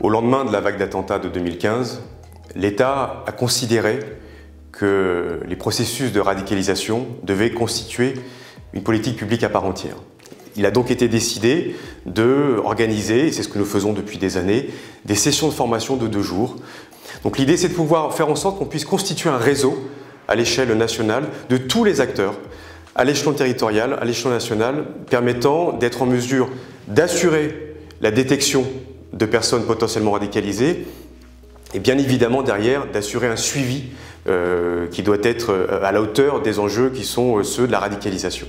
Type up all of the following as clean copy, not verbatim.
Au lendemain de la vague d'attentats de 2015, l'État a considéré que les processus de radicalisation devaient constituer une politique publique à part entière. Il a donc été décidé d'organiser, et c'est ce que nous faisons depuis des années, des sessions de formation de 2 jours. Donc l'idée, c'est de pouvoir faire en sorte qu'on puisse constituer un réseau à l'échelle nationale de tous les acteurs, à l'échelon territorial, à l'échelon national, permettant d'être en mesure d'assurer la détection de personnes potentiellement radicalisées et bien évidemment derrière d'assurer un suivi qui doit être à la hauteur des enjeux qui sont ceux de la radicalisation.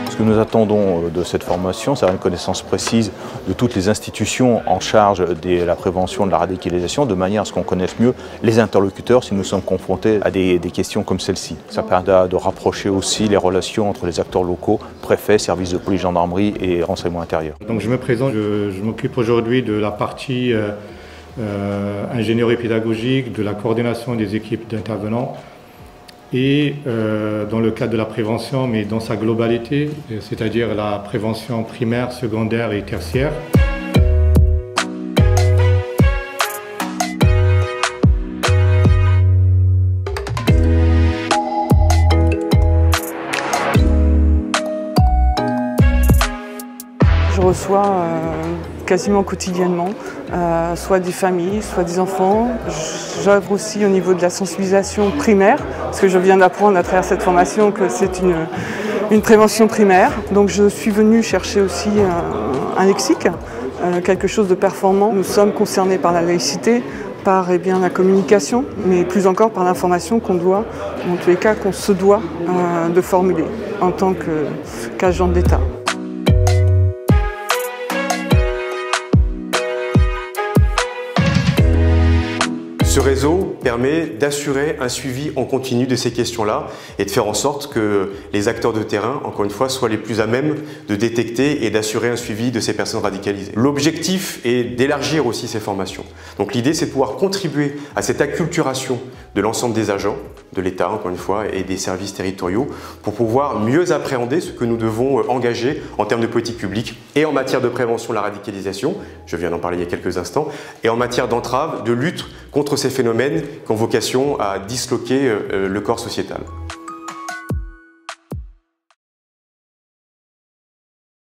Ce que nous attendons de cette formation, c'est une connaissance précise de toutes les institutions en charge de la prévention de la radicalisation, de manière à ce qu'on connaisse mieux les interlocuteurs si nous sommes confrontés à des questions comme celle-ci. Ça permet de rapprocher aussi les relations entre les acteurs locaux, préfets, services de police, gendarmerie et renseignement intérieur. Donc je me présente, je m'occupe aujourd'hui de la partie ingénierie pédagogique, de la coordination des équipes d'intervenants, et dans le cadre de la prévention, mais dans sa globalité, c'est-à-dire la prévention primaire, secondaire et tertiaire. Je reçois quasiment quotidiennement, soit des familles, soit des enfants. J'œuvre aussi au niveau de la sensibilisation primaire, parce que je viens d'apprendre à travers cette formation que c'est une prévention primaire. Donc je suis venue chercher aussi un lexique, quelque chose de performant. Nous sommes concernés par la laïcité, par la communication, mais plus encore par l'information qu'on doit, en tous les cas qu'on se doit de formuler en tant qu'agent de l'État. Ce réseau permet d'assurer un suivi en continu de ces questions-là et de faire en sorte que les acteurs de terrain, encore une fois, soient les plus à même de détecter et d'assurer un suivi de ces personnes radicalisées. L'objectif est d'élargir aussi ces formations. Donc l'idée, c'est de pouvoir contribuer à cette acculturation de l'ensemble des agents de l'État, encore une fois, et des services territoriaux pour pouvoir mieux appréhender ce que nous devons engager en termes de politique publique et en matière de prévention de la radicalisation, je viens d'en parler il y a quelques instants, et en matière d'entrave, de lutte contre ces phénomènes qui ont vocation à disloquer le corps sociétal.